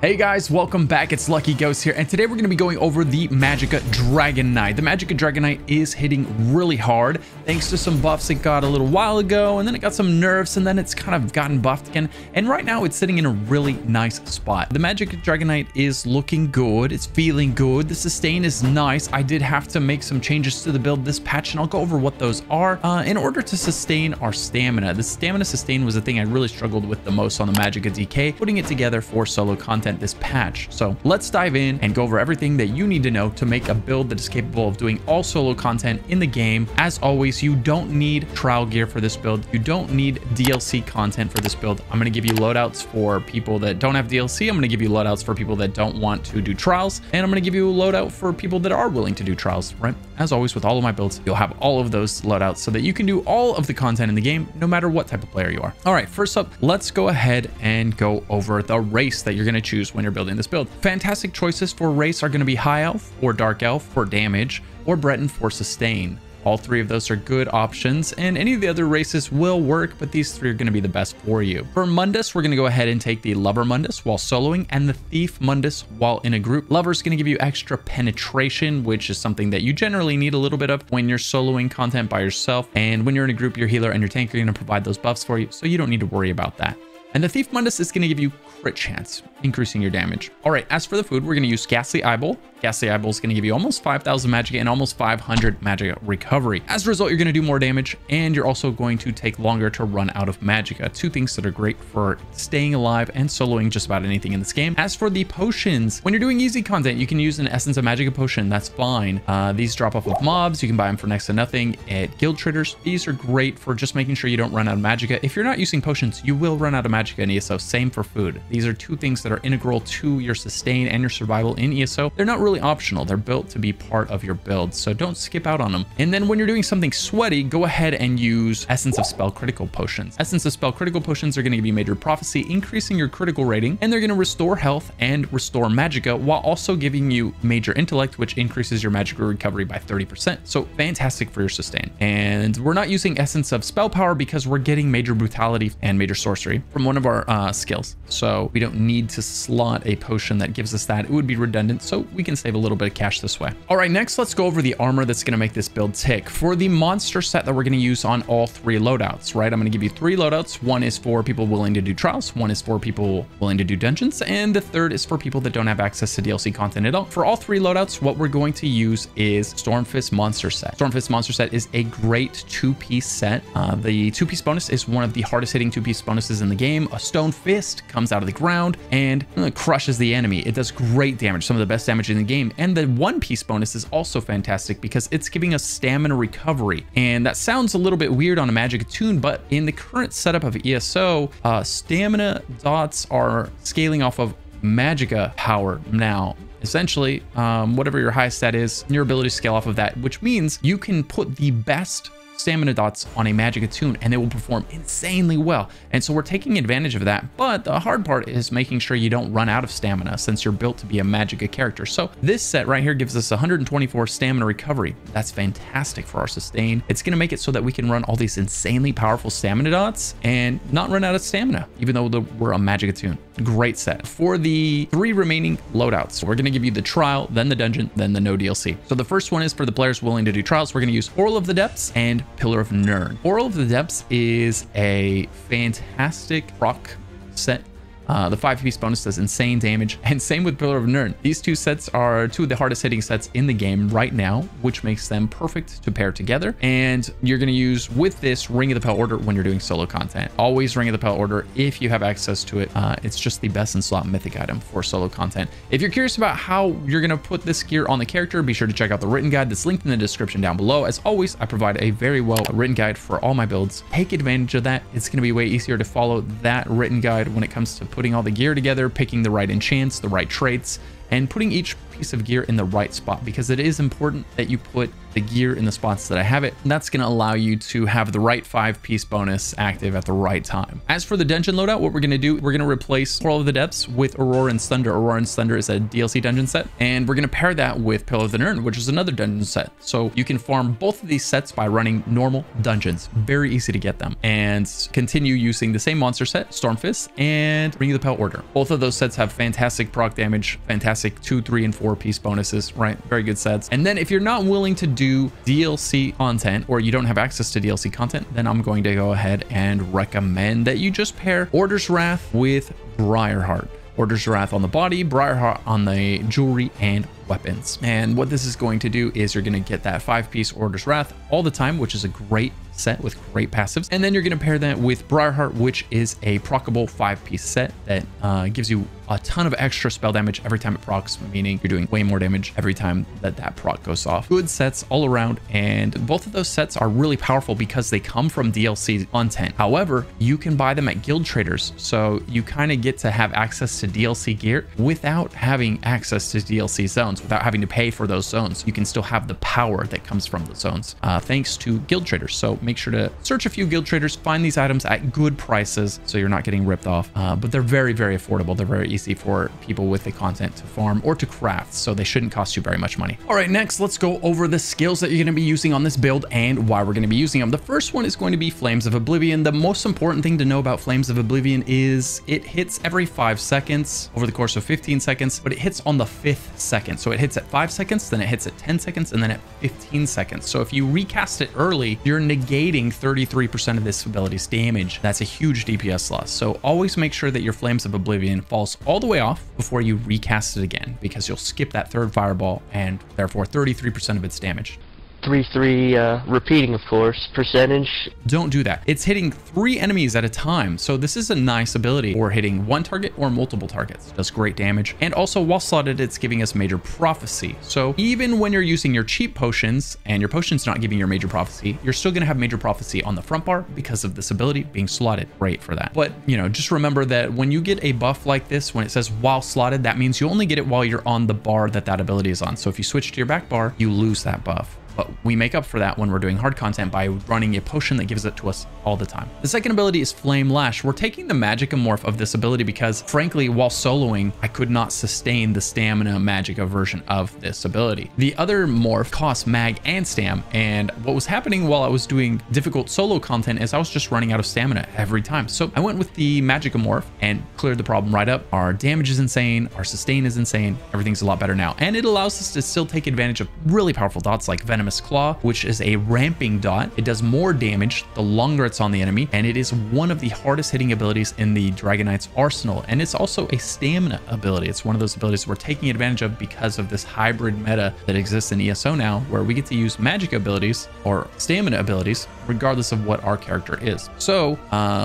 Hey guys, welcome back. It's Lucky Ghost here, and today we're going to be going over the Magicka Dragonknight. The Magicka Dragonknight is hitting really hard thanks to some buffs it got a little while ago, and then it got some nerfs, and then it's kind of gotten buffed again, and right now it's sitting in a really nice spot. The Magicka Dragonknight is looking good. It's feeling good. The sustain is nice. I did have to make some changes to the build this patch, and I'll go over what those are in order to sustain our stamina. The stamina sustain was the thing I really struggled with the most on the Magicka DK, putting it together for solo content this patch. So let's dive in and go over everything that you need to know to make a build that is capable of doing all solo content in the game. As always, you don't need trial gear for this build. You don't need DLC content for this build. I'm going to give you loadouts for people that don't have DLC. I'm going to give you loadouts for people that don't want to do trials, and I'm going to give you a loadout for people that are willing to do trials, right? As always, with all of my builds, you'll have all of those loadouts so that you can do all of the content in the game, no matter what type of player you are. All right, first up, let's go ahead and go over the race that you're going to choose when you're building this build. Fantastic choices for race are going to be High Elf or Dark Elf for damage, or Breton for sustain. All three of those are good options, and any of the other races will work, but these three are going to be the best for you. For Mundus, we're going to go ahead and take the Lover Mundus while soloing and the Thief Mundus while in a group. Lover is going to give you extra penetration, which is something that you generally need a little bit of when you're soloing content by yourself, and when you're in a group, your healer and your tank are going to provide those buffs for you, so you don't need to worry about that. And the Thief Mundus is going to give you crit chance, increasing your damage. All right, as for the food, we're going to use Ghastly Eyeball. Ghastly Eyeball is going to give you almost 5,000 Magicka and almost 500 Magicka recovery. As a result, you're going to do more damage, and you're also going to take longer to run out of Magicka. Two things that are great for staying alive and soloing just about anything in this game. As for the potions, when you're doing easy content, you can use an Essence of Magicka potion. That's fine. These drop off of mobs. You can buy them for next to nothing at guild traders. These are great for just making sure you don't run out of Magicka. If you're not using potions, you will run out of Magicka in ESO. Same for food. These are two things that are integral to your sustain and your survival in ESO. They're not really optional. They're built to be part of your build, so don't skip out on them. And then when you're doing something sweaty, go ahead and use Essence of Spell Critical Potions. Essence of Spell Critical Potions are going to give you Major Prophecy, increasing your critical rating, and they're going to restore health and restore Magicka while also giving you Major Intellect, which increases your Magicka recovery by 30%. So fantastic for your sustain. And we're not using Essence of Spell Power because we're getting Major Brutality and Major Sorcery from one of our skills. So we don't need to slot a potion that gives us that. It would be redundant, so we can save a little bit of cash this way. All right, next let's go over the armor that's going to make this build tick. For the monster set that we're going to use on all three loadouts, right? I'm going to give you three loadouts. One is for people willing to do trials, one is for people willing to do dungeons, and the third is for people that don't have access to DLC content at all. For all three loadouts, what we're going to use is Stormfist Monster Set. Stormfist Monster Set is a great two-piece set. The two-piece bonus is one of the hardest hitting two-piece bonuses in the game. A Stone Fist comes out of the ground and crushes the enemy. It does great damage, some of the best damage in the game. And the one-piece bonus is also fantastic because it's giving us stamina recovery. And that sounds a little bit weird on a Magicka tune, but in the current setup of ESO, stamina dots are scaling off of Magicka power now. Essentially, whatever your highest stat is, your ability to scale off of that, which means you can put the best stamina dots on a Magicka tune and it will perform insanely well. And so we're taking advantage of that, but the hard part is making sure you don't run out of stamina since you're built to be a Magicka character. So this set right here gives us 124 stamina recovery. That's fantastic for our sustain. It's going to make it so that we can run all these insanely powerful stamina dots and not run out of stamina, even though we're a Magicka tune. Great set. For the three remaining loadouts, we're going to give you the trial, then the dungeon, then the no DLC. So the first one is for the players willing to do trials. We're going to use Oral of the Depths and Pillar of Nirn. Oral of the Depths is a fantastic proc set. The 5-piece bonus does insane damage, and same with Pillar of Nirn. These two sets are two of the hardest hitting sets in the game right now, which makes them perfect to pair together. And you're going to use with this Ring of the Pale Order when you're doing solo content. Always Ring of the Pale Order if you have access to it. It's just the best in slot mythic item for solo content. If you're curious about how you're going to put this gear on the character, be sure to check out the written guide that's linked in the description down below. As always, I provide a very well written guide for all my builds. Take advantage of that. It's going to be way easier to follow that written guide when it comes to putting all the gear together, picking the right enchants, the right traits, and putting each piece of gear in the right spot, because it is important that you put the gear in the spots that I have it. And that's going to allow you to have the right 5-piece bonus active at the right time. As for the dungeon loadout, what we're going to do, we're going to replace Portal of the Depths with Aurora and Thunder. Aurora and Thunder is a DLC dungeon set, and we're going to pair that with Pillar of the Nirn, which is another dungeon set. So you can farm both of these sets by running normal dungeons. Very easy to get them, and continue using the same monster set, Stormfist, and Ring of the Pale Order. Both of those sets have fantastic proc damage, fantastic 2, 3, and 4-piece bonuses, right? Very good sets. And then if you're not willing to do DLC content, or you don't have access to DLC content, then I'm going to go ahead and recommend that you just pair Order's Wrath with Briarheart. Order's Wrath on the body, Briarheart on the jewelry and weapons. And what this is going to do is you're going to get that 5-piece Order's Wrath all the time, which is a great set with great passives. And then you're going to pair that with Briarheart, which is a proccable 5-piece set that gives you a ton of extra spell damage every time it procs, meaning you're doing way more damage every time that proc goes off. Good sets all around, and both of those sets are really powerful because they come from DLC content. However, you can buy them at guild traders, so you kind of get to have access to DLC gear without having access to DLC zones, without having to pay for those zones. You can still have the power that comes from the zones thanks to guild traders. So make sure to search a few guild traders, find these items at good prices so you're not getting ripped off. But they're very, very affordable. They're very easy for people with the content to farm or to craft, so they shouldn't cost you very much money. All right, next, let's go over the skills that you're going to be using on this build and why we're going to be using them. The first one is going to be Flames of Oblivion. The most important thing to know about Flames of Oblivion is it hits every 5 seconds over the course of 15 seconds, but it hits on the 5th second. So it hits at 5 seconds, then it hits at 10 seconds, and then at 15 seconds. So if you recast it early, you're negating 33% of this ability's damage. That's a huge DPS loss. So always make sure that your Flames of Oblivion falls all the way off before you recast it again, because you'll skip that 3rd fireball and therefore 33% of its damage. 3-3 repeating, of course, percentage. Don't do that. It's hitting 3 enemies at a time, so this is a nice ability for hitting 1 target or multiple targets. It does great damage, and also while slotted, it's giving us Major Prophecy. So even when you're using your cheap potions and your potion's not giving your Major Prophecy, you're still going to have Major Prophecy on the front bar because of this ability being slotted. Great for that. But, you know, just remember that when you get a buff like this, when it says while slotted, that means you only get it while you're on the bar that ability is on. So if you switch to your back bar, you lose that buff. But we make up for that when we're doing hard content by running a potion that gives it to us all the time. The second ability is Flame Lash. We're taking the Magicka morph of this ability because, frankly, while soloing, I could not sustain the stamina Magicka version of this ability. The other morph costs mag and stam, and what was happening while I was doing difficult solo content is I was just running out of stamina every time. So I went with the Magicka morph and cleared the problem right up. Our damage is insane, our sustain is insane, everything's a lot better now. And it allows us to still take advantage of really powerful dots like Venomous Claw, which is a ramping dot. It does more damage the longer it's on the enemy, and it is one of the hardest hitting abilities in the Dragoknight's arsenal. And it's also a stamina ability. It's one of those abilities we're taking advantage of because of this hybrid meta that exists in ESO now, where we get to use Magicka abilities or stamina abilities regardless of what our character is. So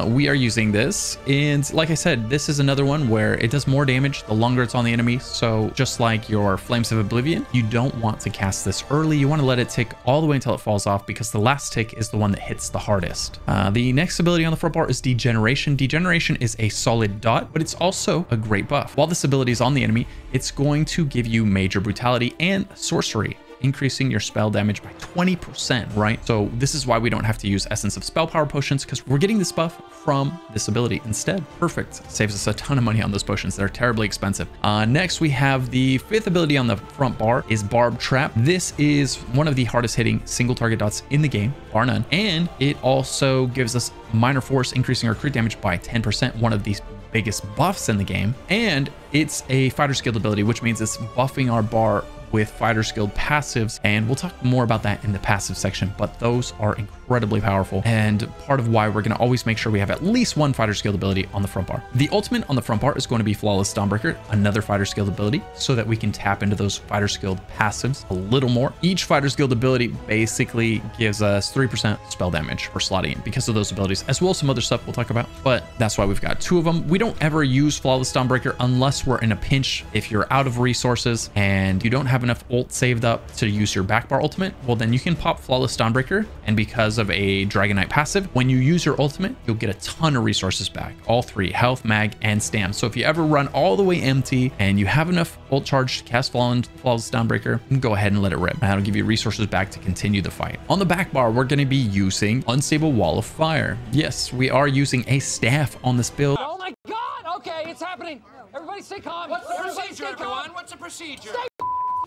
we are using this, and like I said, this is another one where it does more damage the longer it's on the enemy. So just like your Flames of Oblivion, you don't want to cast this early. You want to let it tick all the way until it falls off, because the last tick is the one that hits the hardest. The next ability on the front bar is Degeneration. Degeneration is a solid dot, but it's also a great buff. While this ability is on the enemy, it's going to give you Major Brutality and Sorcery, increasing your spell damage by 20%, right? So this is why we don't have to use Essence of Spell Power potions, because we're getting this buff from this ability instead. Perfect. Saves us a ton of money on those potions. They're terribly expensive. Next, we have the 5th ability on the front bar is Barb Trap. This is one of the hardest hitting single target dots in the game, bar none. And it also gives us Minor Force, increasing our crit damage by 10%, one of these biggest buffs in the game. And it's a Fighter's Guild ability, which means it's buffing our bar with Fighter's Guild passives, and we'll talk more about that in the passive section, but those are incredibly powerful and part of why we're going to always make sure we have at least one Fighter's Guild ability on the front bar. The ultimate on the front bar is going to be Flawless Dawnbreaker, another Fighter's Guild ability, so that we can tap into those Fighter's Guild passives a little more. Each Fighter's Guild ability basically gives us 3% spell damage for slotting in because of those abilities, as well as some other stuff we'll talk about, but that's why we've got 2 of them. We don't ever use Flawless Dawnbreaker unless we're in a pinch. If you're out of resources and you don't have enough ult saved up to use your back bar ultimate, well, then you can pop Flawless Dawnbreaker, and because because of a Dragonknight passive. When you use your ultimate, you'll get a ton of resources back, all three: health, mag, and stam. So if you ever run all the way empty and you have enough ult charge to cast Flawless Downbreaker, you can go ahead and let it rip. That'll give you resources back to continue the fight. On the back bar, we're going to be using Unstable Wall of Fire. Yes, we are using a staff on this build. Oh my God! Okay, it's happening. Everybody stay calm. What's the procedure, everyone? What's the procedure? Stay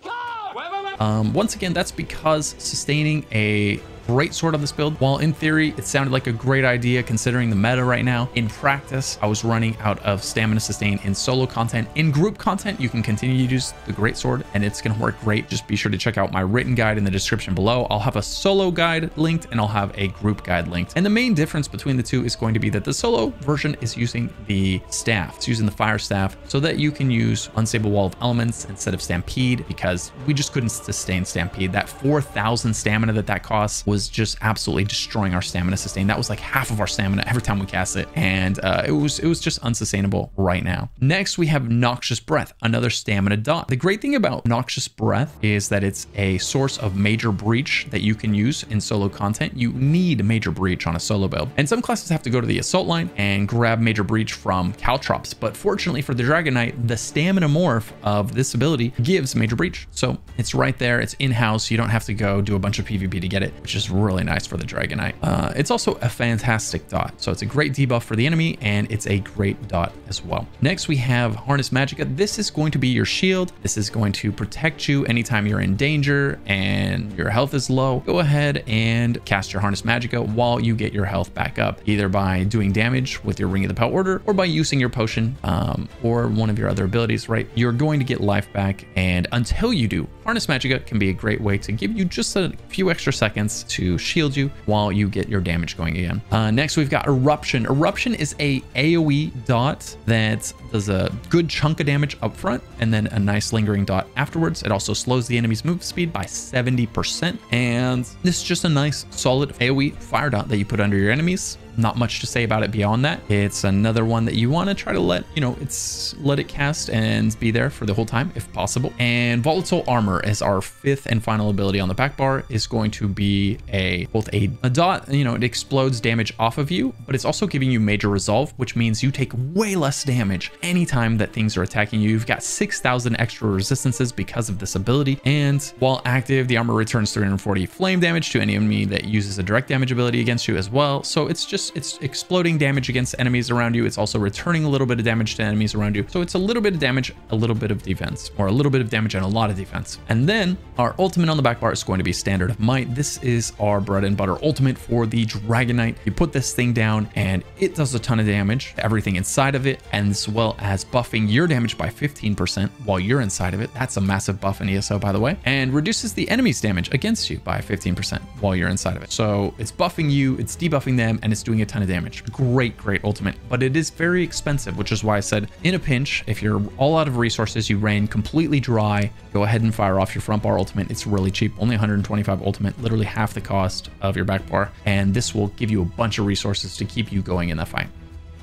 calm. Wait. Once again, that's because sustaining a great sword on this build, while in theory it sounded like a great idea considering the meta right now, in practice I was running out of stamina sustain in solo content. In group content, you can continue to use the great sword and it's going to work great. Just be sure to check out my written guide in the description below. I'll have a solo guide linked and I'll have a group guide linked. And the main difference between the two is going to be that the solo version is using the staff. It's using the fire staff so that you can use Unstable Wall of Elements instead of Stampede, because we just couldn't sustain Stampede. That 4,000 stamina that costs was just absolutely destroying our stamina sustain. That was like half of our stamina every time we cast it, and it was just unsustainable right now. Next, we have Noxious Breath, another stamina dot. The great thing about Noxious Breath is that it's a source of Major Breach that you can use in solo content. You need Major Breach on a solo build, and some classes have to go to the assault line and grab Major Breach from Caltrops, but fortunately for the Dragoknight, the stamina morph of this ability gives Major Breach, so it's right there. It's in-house. You don't have to go do a bunch of PvP to get it, which is really nice for the Dragoknight. It's also a fantastic dot, so it's a great debuff for the enemy and it's a great dot as well. Next, we have Harness Magicka. This is going to be your shield. This is going to protect you anytime you're in danger and your health is low. Go ahead and cast your Harness Magicka while you get your health back up, either by doing damage with your Ring of the Pale Order or by using your potion or one of your other abilities, right? You're going to get life back, and until you do, Harness Magicka can be a great way to give you just a few extra seconds to shield you while you get your damage going again. Next, we've got Eruption. Eruption is a AoE dot that does a good chunk of damage up front and then a nice lingering dot afterwards. It also slows the enemy's move speed by 70%, and this is just a nice solid AoE fire dot that you put under your enemies. Not much to say about it beyond that. It's another one that you want to try to let it cast and be there for the whole time if possible. And Volatile Armor is our fifth and final ability on the back bar. Is going to be both a dot, it explodes damage off of you, but it's also giving you Major Resolve, which means you take way less damage anytime that things are attacking you. You've got 6,000 extra resistances because of this ability, and while active, the armor returns 340 flame damage to any enemy that uses a direct damage ability against you as well. So it's exploding damage against enemies around you. It's also returning a little bit of damage to enemies around you. So it's a little bit of damage, a little bit of defense, or a little bit of damage and a lot of defense. And then our ultimate on the back bar is going to be Standard of Might. This is our bread and butter ultimate for the Dragoknight. You put this thing down and it does a ton of damage to everything inside of it, as well as buffing your damage by 15% while you're inside of it. That's a massive buff in ESO, by the way, and reduces the enemy's damage against you by 15% while you're inside of it. So it's buffing you, it's debuffing them, and it's doing a ton of damage. Great ultimate, but it is very expensive, which is why I said in a pinch, if you're all out of resources, you ran completely dry, go ahead and fire off your front bar ultimate. It's really cheap, only 125 ultimate, literally half the cost of your back bar, and this will give you a bunch of resources to keep you going in that fight.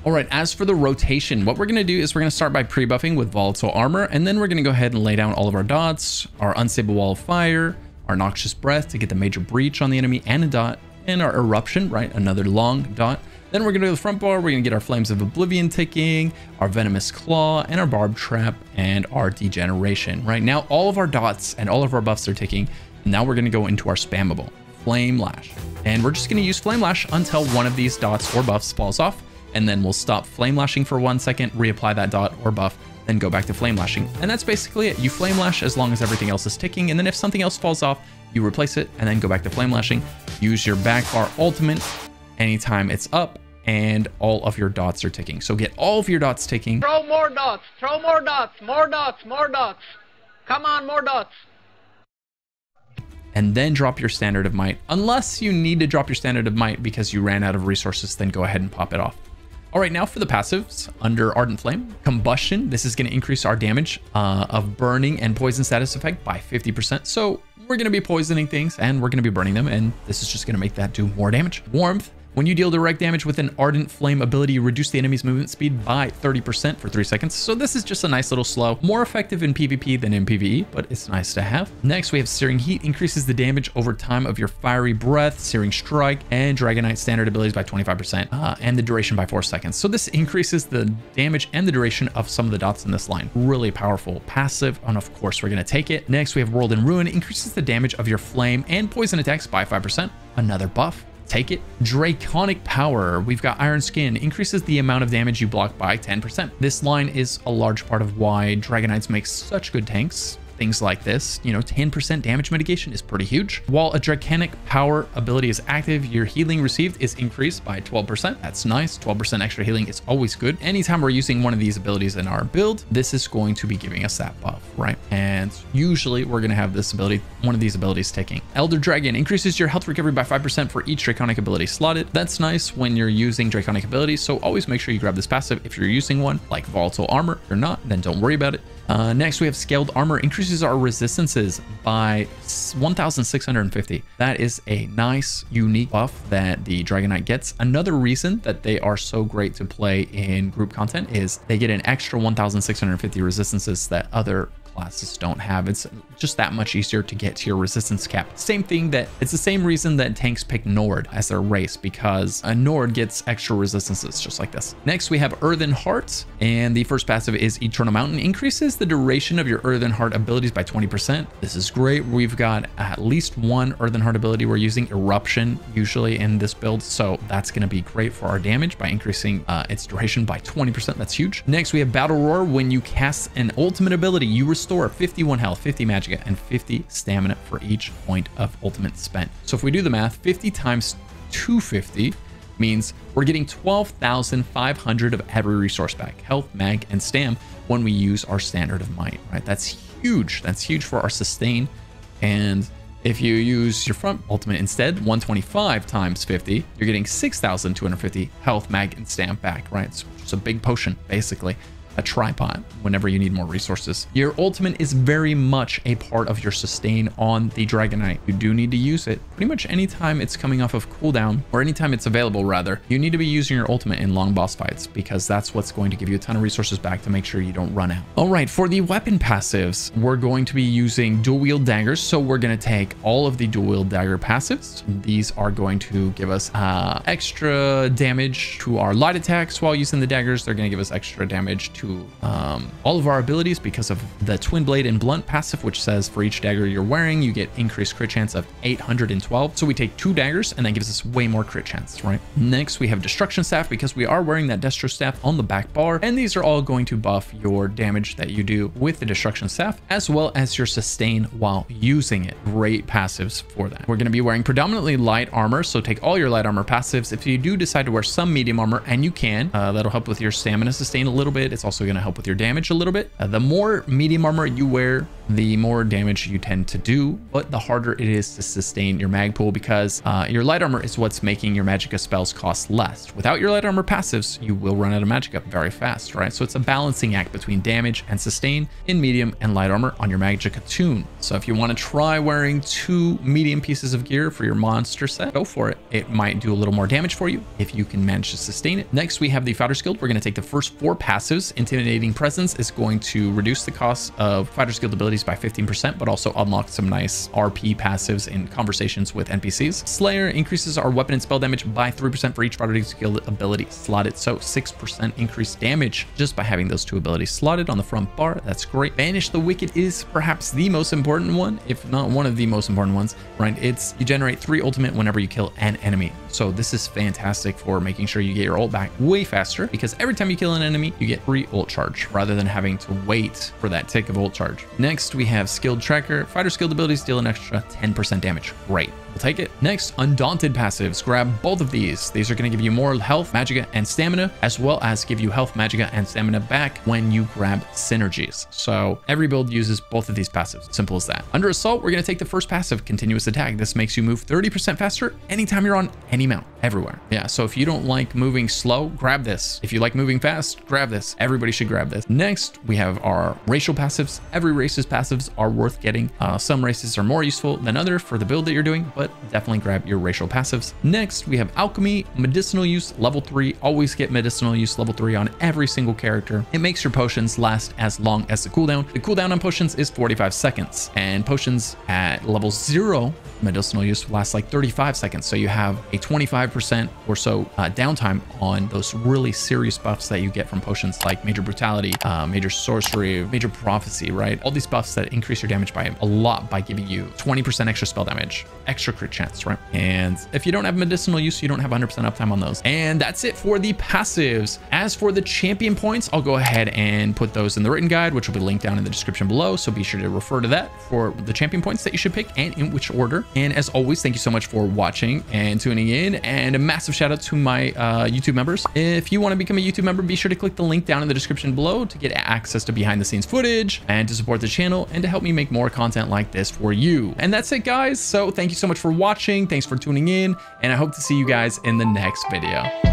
All right, as for the rotation, what we're going to do is we're going to start by pre-buffing with Volatile Armor, and then we're going to go ahead and lay down all of our dots, our Unstable Wall of Fire, our Noxious Breath to get the Major Breach on the enemy and a dot, and our Eruption, right, another long dot. Then we're going to do the front bar. We're going to get our Flames of Oblivion ticking, our Venomous Claw, and our Barb Trap, and our Degeneration. Right now, all of our dots and all of our buffs are ticking. And now we're going to go into our spammable Flame Lash. And we're just going to use Flame Lash until one of these dots or buffs falls off. And then we'll stop Flame Lashing for 1 second, reapply that dot or buff, then go back to Flame Lashing. And that's basically it. You Flame Lash as long as everything else is ticking. And then if something else falls off, you replace it and then go back to Flame Lashing. Use your back bar ultimate anytime it's up and all of your dots are ticking. So get all of your dots ticking. Throw more dots. Throw more dots. More dots. More dots. Come on, more dots. And then drop your Standard of Might. Unless you need to drop your Standard of Might because you ran out of resources, then go ahead and pop it off. All right, now for the passives under Ardent Flame. Combustion, this is going to increase our damage of burning and poison status effect by 50%. So we're going to be poisoning things and we're going to be burning them, and this is just going to make that do more damage. Warmth, When you deal direct damage with an Ardent Flame ability, you reduce the enemy's movement speed by 30% for 3 seconds. So this is just a nice little slow, more effective in PvP than in PvE, but it's nice to have. Next, we have Searing Heat, increases the damage over time of your Fiery Breath, Searing Strike, and Dragoknight standard abilities by 25%, and the duration by 4 seconds. So this increases the damage and the duration of some of the dots in this line. Really powerful passive, and of course we're going to take it. Next, we have World in Ruin, increases the damage of your flame and poison attacks by 5%. Another buff. Take it. Draconic Power. We've got Iron Skin. Increases the amount of damage you block by 10%. This line is a large part of why Dragoknights make such good tanks. Things like this, you know, 10% damage mitigation is pretty huge. While a Draconic Power ability is active, your healing received is increased by 12%. That's nice. 12% extra healing is always good. Anytime we're using one of these abilities in our build, this is going to be giving us that buff, right? And usually we're going to have this ability, one of these abilities ticking. Elder Dragon increases your health recovery by 5% for each Draconic ability slotted. That's nice when you're using Draconic abilities, so always make sure you grab this passive if you're using one, like Volatile Armor. If you're not, then don't worry about it. Next, we have Scaled Armor, increases our resistances by 1,650. That is a nice, unique buff that the Dragoknight gets. Another reason that they are so great to play in group content is they get an extra 1,650 resistances that other classes don't have. It's just that much easier to get to your resistance cap. Same thing that it's the same reason that tanks pick Nord as their race, because a Nord gets extra resistances just like this. Next, we have Earthen Heart, and the first passive is Eternal Mountain, increases the duration of your Earthen Heart abilities by 20%. This is great. We've got at least one Earthen Heart ability. We're using Eruption usually in this build, so that's going to be great for our damage by increasing its duration by 20%. That's huge. Next, we have Battle Roar. When you cast an ultimate ability, you restore 51 health, 50 Magicka, and 50 stamina for each point of ultimate spent. So if we do the math, 50 times 250 means we're getting 12,500 of every resource back, health, mag, and stam, when we use our Standard of Might, right? That's huge. That's huge for our sustain. And if you use your front ultimate instead, 125 times 50, you're getting 6,250 health, mag, and stam back, right? It's just a big potion, basically. A tripod whenever you need more resources. Your ultimate is very much a part of your sustain on the Dragoknight. You do need to use it pretty much anytime it's coming off of cooldown, or anytime it's available rather. You need to be using your ultimate in long boss fights, because that's what's going to give you a ton of resources back to make sure you don't run out. All right, for the weapon passives, we're going to be using dual wield daggers. So we're going to take all of the dual wield dagger passives. These are going to give us extra damage to our light attacks while using the daggers. They're going to give us extra damage to all of our abilities because of the Twin Blade and Blunt passive, which says for each dagger you're wearing, you get increased crit chance of 812. So we take 2 daggers, and that gives us way more crit chance, right? Next, we have Destruction Staff, because we are wearing that Destro Staff on the back bar, and these are all going to buff your damage that you do with the Destruction Staff, as well as your sustain while using it. Great passives for that. We're going to be wearing predominantly light armor, so take all your light armor passives. If you do decide to wear some medium armor, and you can, that'll help with your stamina sustain a little bit. It's also going to help with your damage a little bit. The more medium armor you wear, the more damage you tend to do, but the harder it is to sustain your mag pool, because your light armor is what's making your Magicka spells cost less. Without your light armor passives, you will run out of Magicka very fast, right? So it's a balancing act between damage and sustain in medium and light armor on your Magicka tune. So if you want to try wearing 2 medium pieces of gear for your monster set, go for it. It might do a little more damage for you if you can manage to sustain it. Next, we have the Fighter's Guild. We're going to take the first 4 passives. Intimidating Presence is going to reduce the cost of Fighter's Guild abilities by 15%, but also unlock some nice RP passives in conversations with NPCs. Slayer increases our weapon and spell damage by 3% for each Fighter's Guild ability slotted. So 6% increased damage just by having those 2 abilities slotted on the front bar. That's great. Banish the Wicked is perhaps the most important one, if not one of the most important ones, right? It's you generate 3 ultimate whenever you kill an enemy. So this is fantastic for making sure you get your ult back way faster, because every time you kill an enemy, you get 3 ult charge rather than having to wait for that tick of ult charge. Next, we have Skilled Tracker. Fighter skilled abilities deal an extra 10% damage. Great. We'll take it. Next, Undaunted passives. Grab both of these. These are going to give you more health, Magicka, and stamina, as well as give you health, Magicka, and stamina back when you grab synergies. So every build uses both of these passives. Simple as that. Under Assault, we're going to take the first passive, Continuous Attack. This makes you move 30% faster anytime you're on any mount, everywhere. Yeah, so if you don't like moving slow, grab this. If you like moving fast, grab this. Everywhere everybody should grab this. Next, we have our racial passives. Every race's passives are worth getting. Some races are more useful than others for the build that you're doing, but definitely grab your racial passives. Next, we have alchemy, medicinal use, level 3. Always get medicinal use level 3 on every single character. It makes your potions last as long as the cooldown. The cooldown on potions is 45 seconds, and potions at level 0 medicinal use lasts like 35 seconds. So you have a 25% or so downtime on those really serious buffs that you get from potions like major brutality, major sorcery, major prophecy, right? All these buffs that increase your damage by a lot by giving you 20% extra spell damage, extra crit chance, right? And if you don't have medicinal use, you don't have 100% uptime on those. And that's it for the passives. As for the champion points, I'll go ahead and put those in the written guide, which will be linked down in the description below. So be sure to refer to that for the champion points that you should pick and in which order. And as always, thank you so much for watching and tuning in, and a massive shout out to my YouTube members. If you want to become a YouTube member, be sure to click the link down in the description below to get access to behind the scenes footage and to support the channel and to help me make more content like this for you. And that's it, guys. So thank you so much for watching. Thanks for tuning in, and I hope to see you guys in the next video.